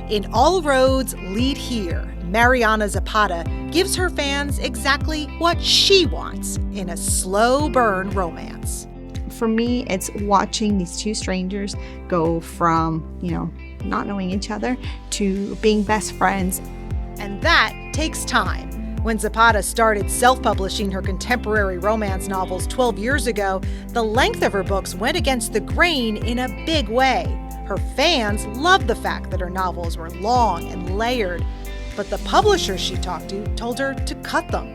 In All Roads Lead Here, Mariana Zapata gives her fans exactly what she wants in a slow burn romance. For me, it's watching these two strangers go from, not knowing each other to being best friends. And that takes time. When Zapata started self-publishing her contemporary romance novels 12 years ago, the length of her books went against the grain in a big way. Her fans loved the fact that her novels were long and layered, but the publishers she talked to told her to cut them.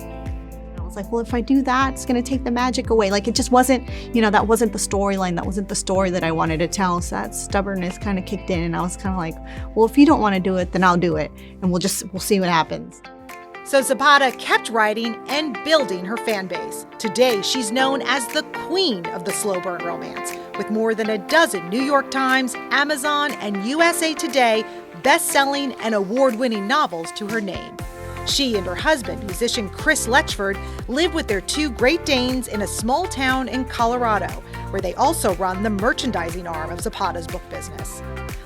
I was like, well, if I do that, it's going to take the magic away. Like, it just wasn't, that wasn't the storyline. That wasn't the story that I wanted to tell. So that stubbornness kind of kicked in, and I was kind of like, well, if you don't want to do it, then I'll do it, and we'll see what happens. So Zapata kept writing and building her fan base. Today, she's known as the queen of the slow burn romance, with more than a dozen New York Times, Amazon, and USA Today best-selling and award-winning novels to her name. She and her husband, musician Chris Letchford, live with their two Great Danes in a small town in Colorado, where they also run the merchandising arm of Zapata's book business.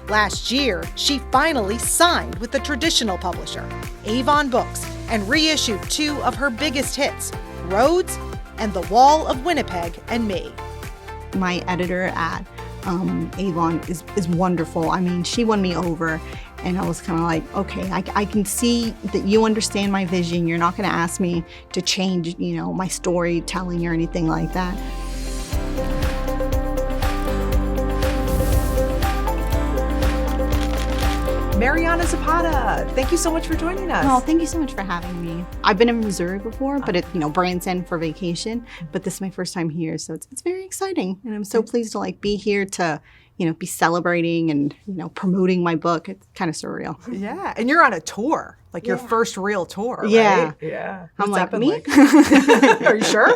Last year, she finally signed with the traditional publisher, Avon Books, and reissued two of her biggest hits, Rhodes and The Wall of Winnipeg and Me. My editor at Avon is wonderful. I mean, she won me over, and I was kind of like, okay, I can see that you understand my vision. You're not going to ask me to change, my storytelling or anything like that. Mariana Zapata, thank you so much for joining us. Oh, thank you so much for having me. I've been in Missouri before, but it's, Brands End for vacation, but this is my first time here, so it's very exciting. And I'm so pleased to be here to, be celebrating and, promoting my book. It's kind of surreal. Yeah, and you're on a tour, your first real tour, right? Yeah. What's I'm like, me? Are you sure?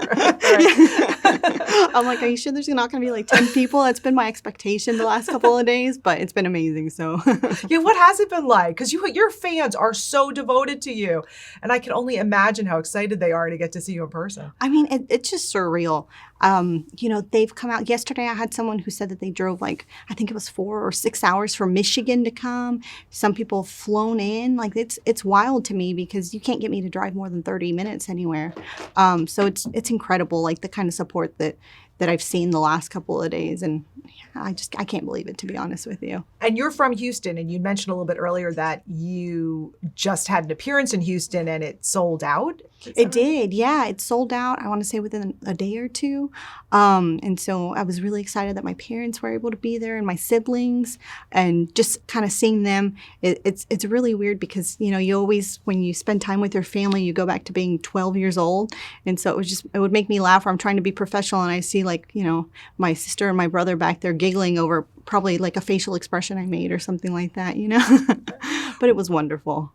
I'm like, are you sure there's not going to be 10 people? That's been my expectation the last couple of days, but it's been amazing. So yeah, what has it been like? Because your fans are so devoted to you, and I can only imagine how excited they are to get to see you in person. I mean, it's just surreal. They've come out. Yesterday I had someone who said that they drove I think it was 4 or 6 hours from Michigan to come. Some people have flown in. It's wild to me because you can't get me to drive more than 30 minutes anywhere. So it's incredible, the kind of support that I've seen the last couple of days. And I can't believe it, to be honest with you. And you're from Houston, and you mentioned a little bit earlier that you just had an appearance in Houston and it sold out. It did, yeah. It sold out, I want to say, within a day or two. And so I was really excited that my parents were able to be there and my siblings, and just kind of seeing them. It's really weird because, you always, when you spend time with your family, you go back to being 12 years old. And so it would make me laugh, where I'm trying to be professional and I see my sister and my brother back there giggling over probably a facial expression I made or something like that, But it was wonderful.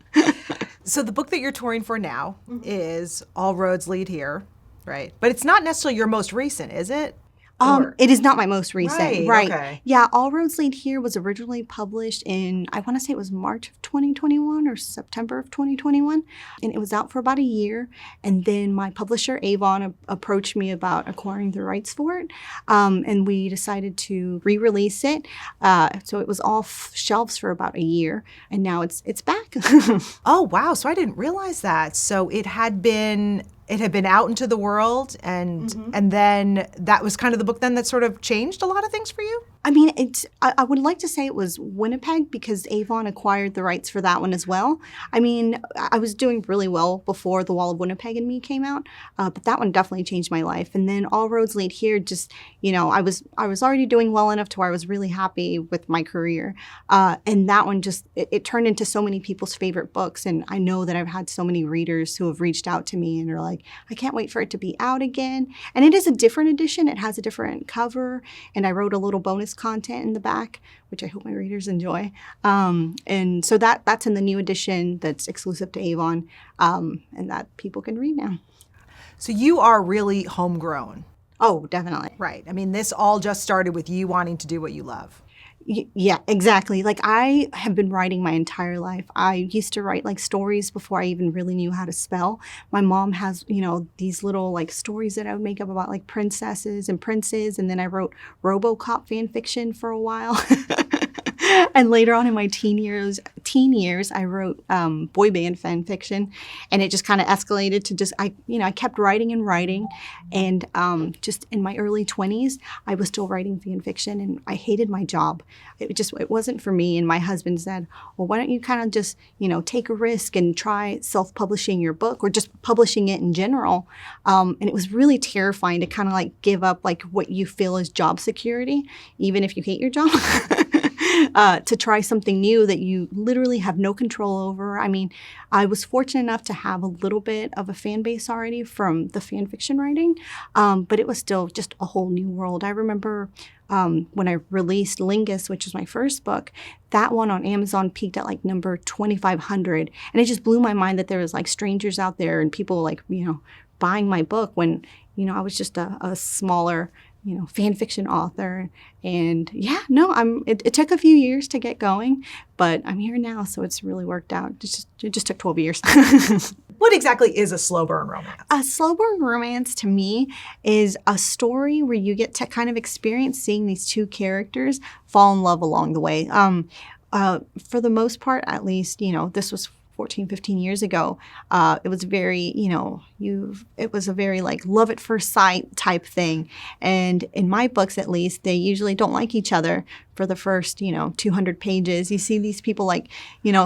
So the book that you're touring for now is All Roads Lead Here, right? But it's not necessarily your most recent, is it? It is not my most recent. Right. Okay. Yeah, All Roads Lead Here was originally published in, I want to say it was March of 2021 or September of 2021. And it was out for about a year. And then my publisher, Avon, approached me about acquiring the rights for it. And we decided to re-release it. So it was off shelves for about a year. And now it's back. Oh, wow. So I didn't realize that. So it had been out into the world, and then that was kind of the book then that sort of changed a lot of things for you? I mean, I would like to say it was Winnipeg, because Avon acquired the rights for that one as well. I mean, I was doing really well before The Wall of Winnipeg and Me came out, but that one definitely changed my life. And then All Roads Lead Here, just, I was already doing well enough to where I was really happy with my career. And that one just, it turned into so many people's favorite books. And I know that I've had so many readers who have reached out to me and are like, I can't wait for it to be out again. And it is a different edition. It has a different cover. And I wrote a little bonus content in the back, which I hope my readers enjoy. And so that's in the new edition that's exclusive to Avon, and that people can read now. So you are really homegrown. Oh, definitely. Right. I mean, this all just started with you wanting to do what you love. Yeah, exactly. I have been writing my entire life. I used to write stories before I even really knew how to spell. My mom has, these little stories that I would make up about princesses and princes. And then I wrote RoboCop fan fiction for a while. And later on in my teen years, I wrote boy band fan fiction, and it just kind of escalated to just I kept writing and writing, and just in my early 20s, I was still writing fan fiction, and I hated my job. It wasn't for me. And my husband said, "Well, why don't you kind of just take a risk and try self-publishing your book or just publishing it in general?" And it was really terrifying to kind of like give up like what you feel is job security, even if you hate your job. To try something new that you literally have no control over. I mean, I was fortunate enough to have a little bit of a fan base already from the fan fiction writing, but it was still just a whole new world. I remember when I released Lingus, which was my first book, that one on Amazon peaked at like number 2,500. And it just blew my mind that there was like strangers out there and people like, buying my book when, I was just a smaller fan fiction author. And it took a few years to get going, but I'm here now, so it's really worked out. It just took 12 years. What exactly is a slow burn romance? A slow burn romance to me is a story where you get to kind of experience seeing these two characters fall in love along the way. For the most part, at least, this was 14, 15 years ago, it was very, it was a very like love at first sight type thing. And in my books, at least, they usually don't like each other for the first, 200 pages. You see these people like,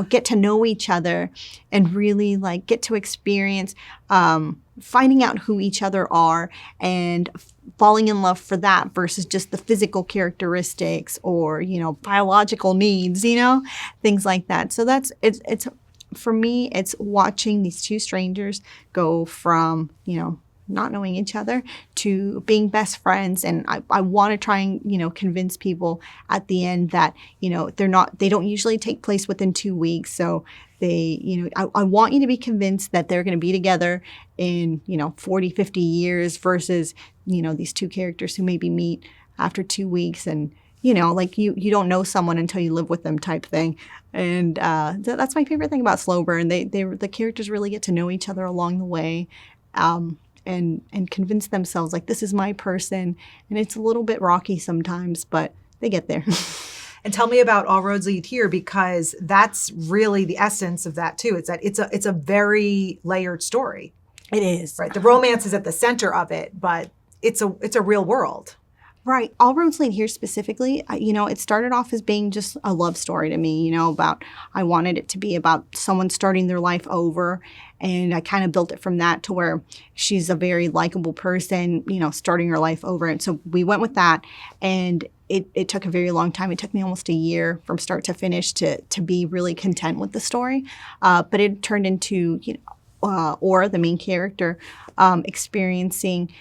get to know each other and really like get to experience finding out who each other are and falling in love for that versus just the physical characteristics or, biological needs, things like that. So it's for me, it's watching these two strangers go from, not knowing each other to being best friends. And I want to try and, convince people at the end that, they don't usually take place within 2 weeks. So they, I want you to be convinced that they're going to be together in, 40, 50 years versus, these two characters who maybe meet after 2 weeks and, like you don't know someone until you live with them type thing. And that's my favorite thing about slow burn. The characters really get to know each other along the way and convince themselves like this is my person. And it's a little bit rocky sometimes, but they get there. And tell me about All Roads Lead Here, because that's really the essence of that too. It's that it's a very layered story. It is. Right. The romance is at the center of it, but it's a real world. Right. All Roads Lead Here specifically, it started off as being just a love story to me, I wanted it to be about someone starting their life over. And I kind of built it from that to where she's a very likable person, starting her life over. And so we went with that. And it took a very long time. It took me almost a year from start to finish to be really content with the story. But it turned into, Aura, the main character, experiencing,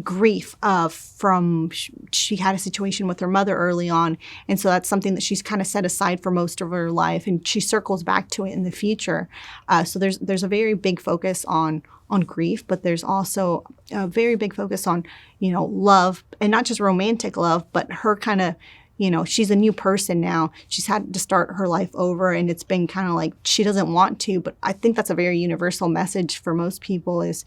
grief from she had a situation with her mother early on, and so that's something that she's kind of set aside for most of her life, and she circles back to it in the future. So there's a very big focus on grief, but there's also a very big focus on love, and not just romantic love, but her kind of she's a new person now. She's had to start her life over, and it's been kind of like she doesn't want to. But I think that's a very universal message for most people is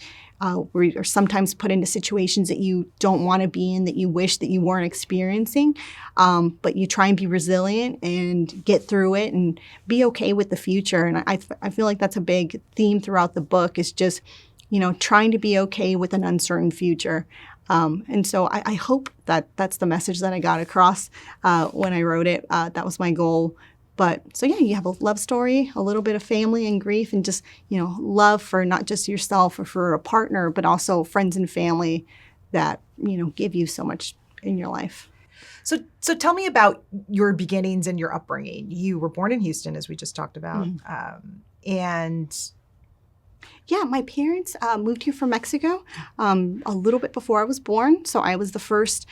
we're sometimes put into situations that you don't want to be in, that you wish that you weren't experiencing. But you try and be resilient and get through it and be okay with the future. And I feel like that's a big theme throughout the book is just, trying to be okay with an uncertain future. And so I hope that that's the message that I got across when I wrote it. That was my goal. But so, you have a love story, a little bit of family and grief, and just, love for not just yourself or for a partner, but also friends and family that, give you so much in your life. So tell me about your beginnings and your upbringing. You were born in Houston, as we just talked about. And Yeah, my parents moved here from Mexico a little bit before I was born. So I was the first,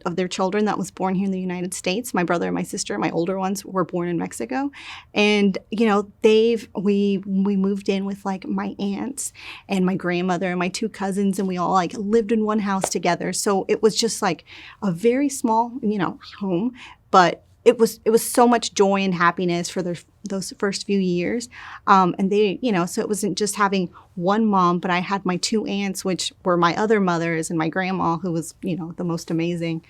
of their children that was born here in the United States. My brother and my sister, my older ones, were born in Mexico. And, we moved in with like my aunts and my grandmother and my two cousins, and we all like lived in one house together. So it was just like a very small, home, but it was so much joy and happiness for those first few years. And they, so it wasn't just having one mom, but I had my two aunts, which were my other mothers, and my grandma, who was, the most amazing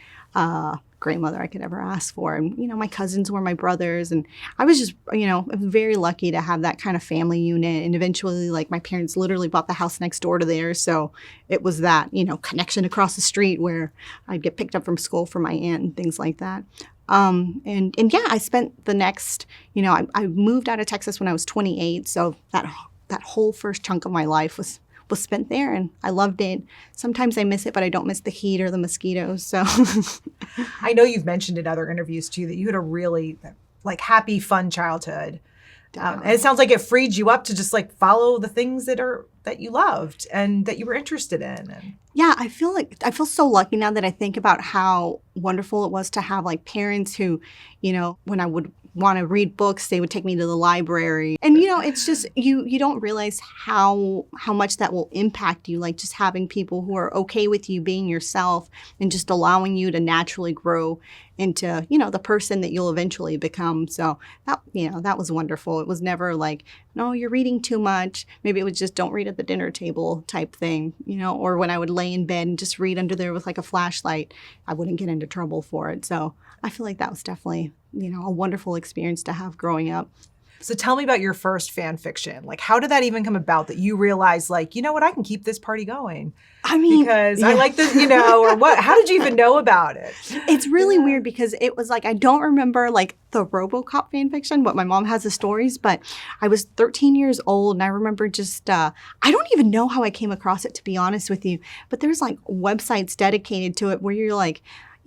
grandmother I could ever ask for. And, my cousins were my brothers. And I was just, very lucky to have that kind of family unit. And eventually, like, my parents literally bought the house next door to theirs. So it was that, connection across the street where I'd get picked up from school from my aunt and things like that. And yeah, I spent the next, I moved out of Texas when I was 28. So that whole first chunk of my life was spent there, and I loved it. Sometimes I miss it, but I don't miss the heat or the mosquitoes. So I know you've mentioned in other interviews too that you had a really like happy, fun childhood. And it sounds like it freed you up to just like follow the things that you loved and that you were interested in. And yeah, I feel so lucky now that I think about how wonderful it was to have like parents who, when I would want to read books, they would take me to the library. And, it's just, you don't realize how much that will impact you, like just having people who are okay with you being yourself and just allowing you to naturally grow into, the person that you'll eventually become. So that was wonderful. It was never like, no, you're reading too much. Maybe it was just don't read at the dinner table type thing, or when I would lay in bed and just read under there with like a flashlight, I wouldn't get into trouble for it. So I feel like that was definitely, a wonderful experience to have growing up. So tell me about your first fan fiction. Like, how did that even come about that you realized, like, you know what, I can keep this party going? I mean, because I like this, or what? How did you even know about it? It's really weird because it was like, I don't remember like the RoboCop fan fiction, but my mom has the stories, but I was 13 years old and I remember just, I don't even know how I came across it, to be honest with you, but there's like websites dedicated to it where you're like,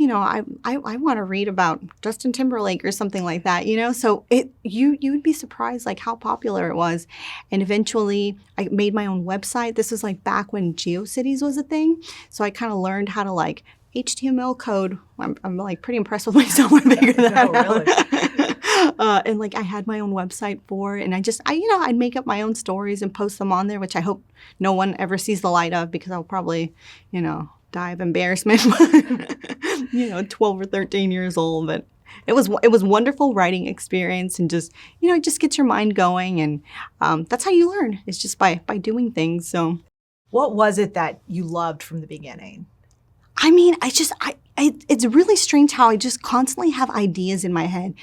I want to read about Justin Timberlake or something like that, So you would be surprised like how popular it was. And eventually I made my own website. This was like back when GeoCities was a thing. So I kind of learned how to like HTML code. I'm like pretty impressed with myself when I figured that out. And like I had my own website for it. And I'd make up my own stories and post them on there, which I hope no one ever sees the light of because I'll probably, die of embarrassment. 12 or 13 years old, but it was wonderful writing experience and just, it just gets your mind going. And that's how you learn. It's just by doing things. So what was it that you loved from the beginning? I mean, it's really strange how I just constantly have ideas in my head.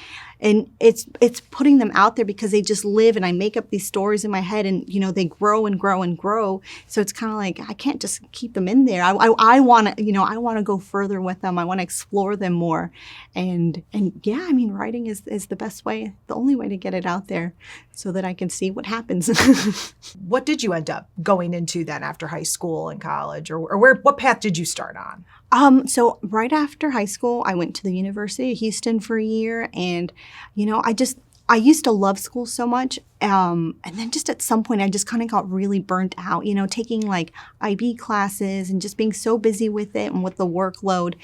And it's putting them out there because they just live and I make up these stories in my head and, they grow and grow and grow. So it's kind of like, I can't just keep them in there. I want to, I want to go further with them. I want to explore them more. And yeah, I mean, writing is the best way, the only way to get it out there so that I can see what happens. What did you end up going into then after high school and college or what path did you start on? So right after high school, I went to the University of Houston for a year and, I used to love school so much. And then just at some point, I just kind of got really burnt out, taking like IB classes and just being so busy with it and with the workload.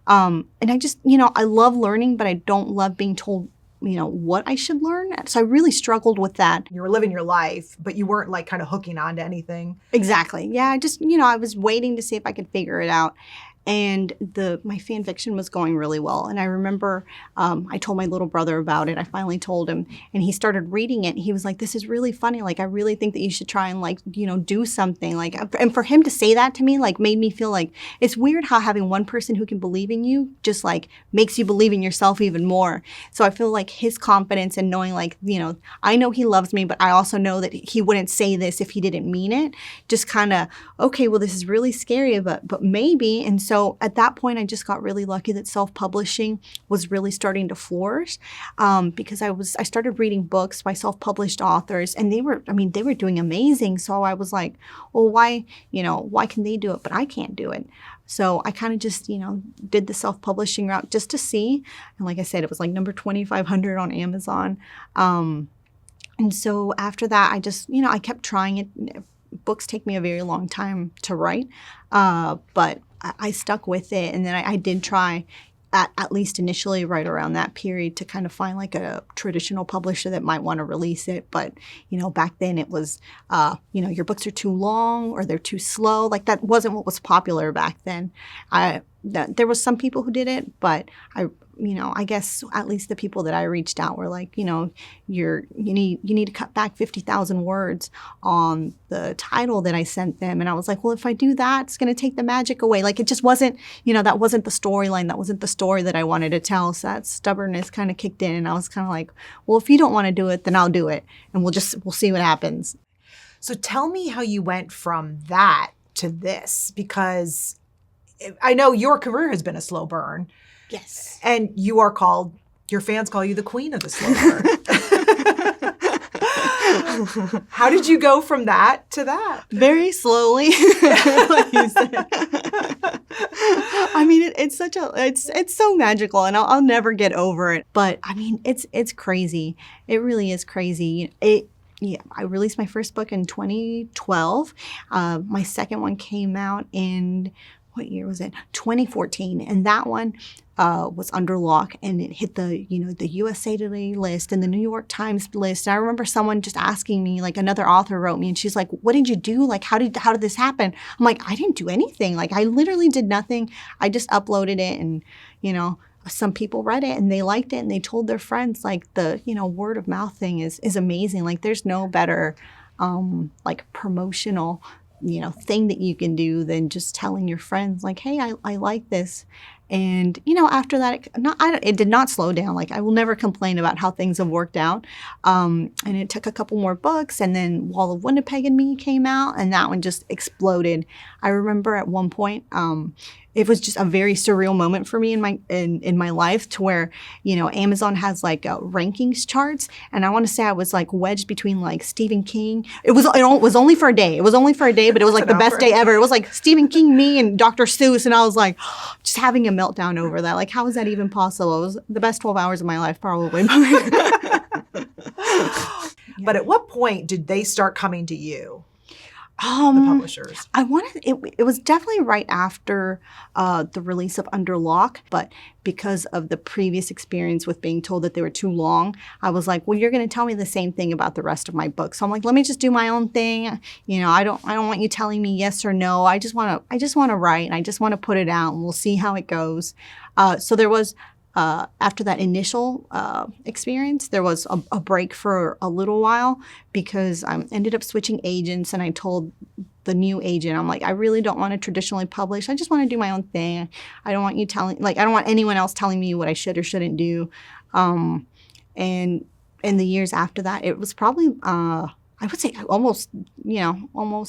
And I just, I love learning, but I don't love being told, what I should learn. So I really struggled with that. You were living your life, but you weren't like kind of hooking on to anything. Exactly. Yeah. I just, I was waiting to see if I could figure it out. And my fan fiction was going really well. And I remember I told my little brother about it. I finally told him and he started reading it. He was like, this is really funny. Like, I really think that you should try and like, do something like, and for him to say that to me, like made me feel like it's weird how having one person who can believe in you just like makes you believe in yourself even more. So I feel like his confidence and knowing like, I know he loves me, but I also know that he wouldn't say this if he didn't mean it. Just kind of, okay, well, this is really scary, but maybe. And so at that point, I just got really lucky that self-publishing was really starting to flourish because I started reading books by self-published authors and they were doing amazing. So I was like, well, why can they do it, but I can't do it? So I kind of just, did the self-publishing route just to see. And like I said, it was like number 2,500 on Amazon. And so after that, I just, I kept trying it. Books take me a very long time to write, but I stuck with it. And then I did try, at least initially right around that period, to kind of find like a traditional publisher that might want to release it. But, back then it was, your books are too long or they're too slow. Like that wasn't what was popular back then. There was some people who did it, but I guess at least the people that I reached out were like, you need to cut back 50,000 words on the title that I sent them. And I was like, well, if I do that, it's going to take the magic away. Like, it just wasn't, that wasn't the storyline. That wasn't the story that I wanted to tell. So that stubbornness kind of kicked in. And I was kind of like, well, if you don't want to do it, then I'll do it. And we'll see what happens. So tell me how you went from that to this, because I know your career has been a slow burn. Yes. And your fans call you the queen of the slow burn. How did you go from that to that? Very slowly, like you said. I mean, it's so magical, and I'll never get over it. But I mean, it's crazy. It really is crazy. I released my first book in 2012. My second one came out in, what year was it? 2014. And that one was under lock, and it hit the USA Today list and the New York Times list. And I remember someone just asking me, like, another author wrote me, and she's like, what did you do? Like, how did this happen? I'm like, I didn't do anything. Like, I literally did nothing. I just uploaded it, and, some people read it and they liked it and they told their friends. Like, the, word of mouth thing is amazing. Like, there's no better, like, promotional, thing that you can do than just telling your friends, like, hey, I like this. And, after that, it did not slow down. Like, I will never complain about how things have worked out. And it took a couple more books, and then Wall of Winnipeg and Me came out, and that one just exploded. I remember at one point, it was just a very surreal moment for me in my life, to where, Amazon has like rankings charts, and I want to say I was like wedged between like Stephen King. It was only for a day. It was only for a day, but it was like the best day ever. It was like Stephen King, me, and Dr. Seuss, and I was like just having a meltdown over that. Like, how is that even possible? It was the best 12 hours of my life, probably. But at what point did they start coming to you? The publishers. It was definitely right after the release of Under Lock, but because of the previous experience with being told that they were too long, I was like, well, you're going to tell me the same thing about the rest of my books. So I'm like, let me just do my own thing. I don't want you telling me yes or no. I just want to write, and I just want to put it out, and we'll see how it goes. So there was, after that initial experience, there was a break for a little while, because I ended up switching agents, and I told the new agent, I'm like, I really don't want to traditionally publish. I just want to do my own thing. I don't want you I don't want anyone else telling me what I should or shouldn't do. And in the years after that, it was probably, I would say almost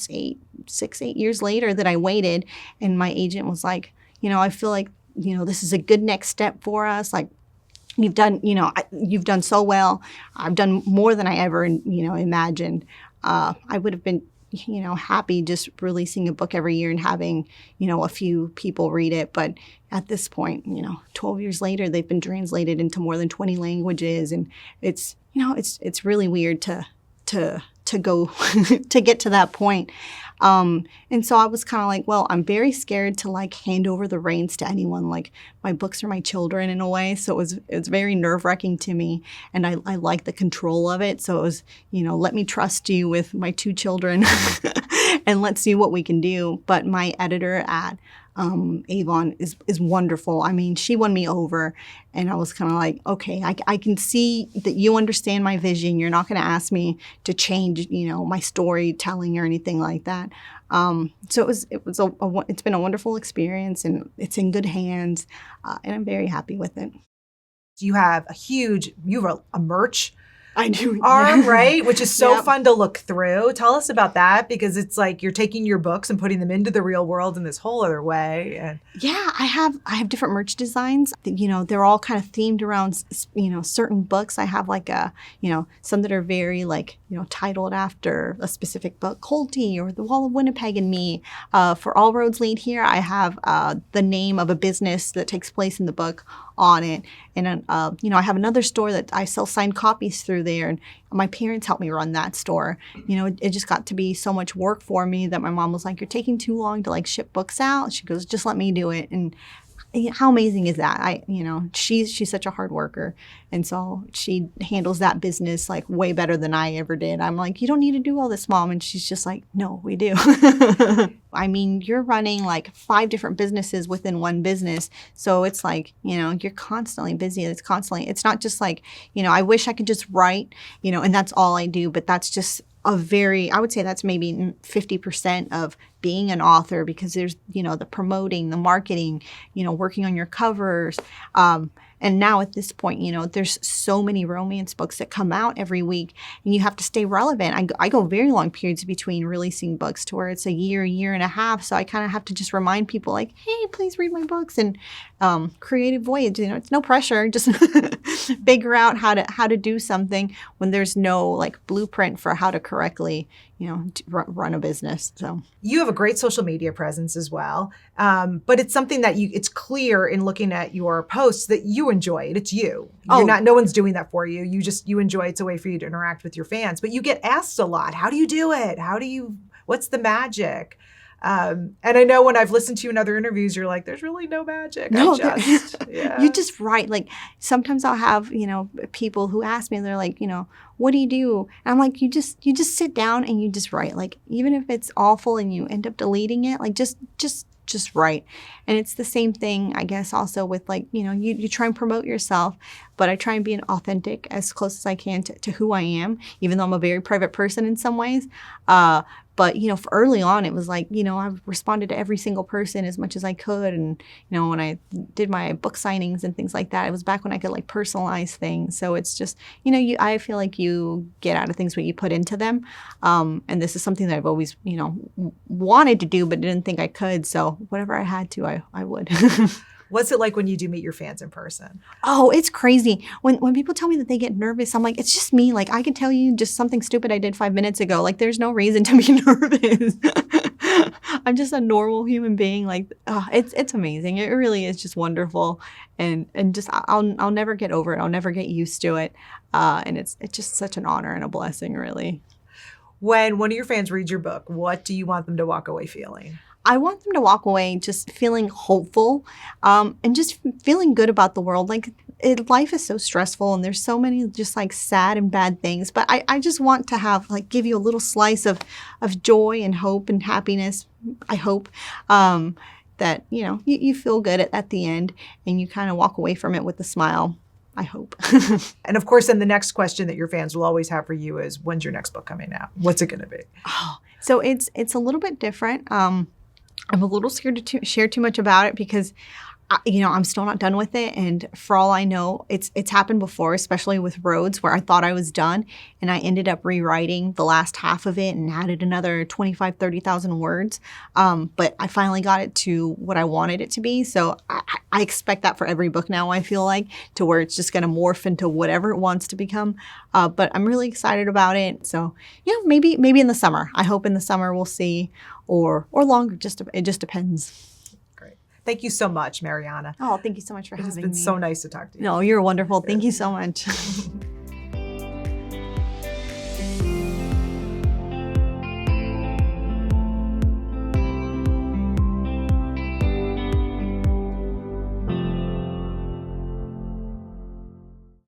8 years later that I waited, and my agent was like, I feel like, this is a good next step for us. Like, you've done so well. I've done more than I ever, imagined. I would have been, happy just releasing a book every year and having, a few people read it. But at this point, 12 years later, they've been translated into more than 20 languages. And it's really weird to go to get to that point. And so I was kind of like, well, I'm very scared to like hand over the reins to anyone. Like, my books are my children in a way. So it was very nerve-wracking to me. And I like the control of it. So it was, let me trust you with my 2 children and let's see what we can do. But my editor at Avon is wonderful. I mean, she won me over, and I was kind of like, okay, I can see that you understand my vision. You're not going to ask me to change, my storytelling or anything like that. So it's been a wonderful experience, and it's in good hands, and I'm very happy with it. You have a merch I do. arm, right? Which is so fun to look through. Tell us about that, because it's like you're taking your books and putting them into the real world in this whole other way. And yeah, I have different merch designs. They're all kind of themed around, certain books. I have like some that are very like, titled after a specific book, Cold Tea or The Wall of Winnipeg and Me. For All Rhodes Lead Here, I have the name of a business that takes place in the book on it. And, I have another store that I sell signed copies through there. And my parents helped me run that store. It just got to be so much work for me that my mom was like, you're taking too long to like ship books out. She goes, just let me do it. And how amazing is that? She's such a hard worker, and so she handles that business like way better than I ever did. I'm like, you don't need to do all this, Mom, and she's just like, no, we do. I mean, you're running like 5 different businesses within one business, so it's like, you're constantly busy. It's not just like, I wish I could just write, and that's all I do, but that's just I would say that's maybe 50% of being an author, because there's, the promoting, the marketing, working on your covers. And now at this point, there's so many romance books that come out every week, and you have to stay relevant. I go very long periods between releasing books to where it's a year and a half. So I kind of have to just remind people like, hey, please read my books. And Creative Voyage, it's no pressure. Just figure out how to do something when there's no like blueprint for how to correctly, run a business. So you have a great social media presence as well. But it's something that it's clear in looking at your posts that you enjoy it. It's you. No one's doing that for you. You enjoy it. It's a way for you to interact with your fans, but you get asked a lot, how do you do it? What's the magic? And I know when I've listened to you in other interviews, you're like, there's really no magic. No, Yeah. You just write. Like sometimes I'll have, people who ask me, and they're like, what do you do? And I'm like, you just sit down and you just write. Like, even if it's awful and you end up deleting it, like just write. And it's the same thing, I guess, also with like, you try and promote yourself, but I try and be an authentic as close as I can to who I am, even though I'm a very private person in some ways. But, for early on, it was like, I've responded to every single person as much as I could. And, when I did my book signings and things like that, it was back when I could like personalize things. So it's just, I feel like you get out of things what you put into them. And this is something that I've always, wanted to do, but didn't think I could. So whatever I had to, I would. What's it like when you do meet your fans in person? Oh, it's crazy. When people tell me that they get nervous, I'm like, it's just me. Like, I can tell you just something stupid I did 5 minutes ago. Like, there's no reason to be nervous. I'm just a normal human being. Like, it's amazing. It really is just wonderful. And just, I'll never get over it. I'll never get used to it. And it's just such an honor and a blessing, really. When one of your fans reads your book, what do you want them to walk away feeling? I want them to walk away just feeling hopeful, and just feeling good about the world. Like, life is so stressful, and there's so many just like sad and bad things. But I just want to have give you a little slice of joy and hope and happiness. I hope that you feel good at the end, and you kind of walk away from it with a smile. I hope. And of course, then the next question that your fans will always have for you is, when's your next book coming out? What's it going to be? Oh, so it's a little bit different. I'm a little scared to share too much about it because, I'm still not done with it. And for all I know, it's happened before, especially with Rhodes, where I thought I was done. And I ended up rewriting the last half of it and added another 30,000 words. But I finally got it to what I wanted it to be. So I expect that for every book now, I feel like, to where it's just going to morph into whatever it wants to become. But I'm really excited about it. So, maybe in the summer. I hope in the summer we'll see, or longer. It just depends. Thank you so much, Mariana. Oh, thank you so much for having me. It's been so nice to talk to you. No, you're wonderful. Thank you so much.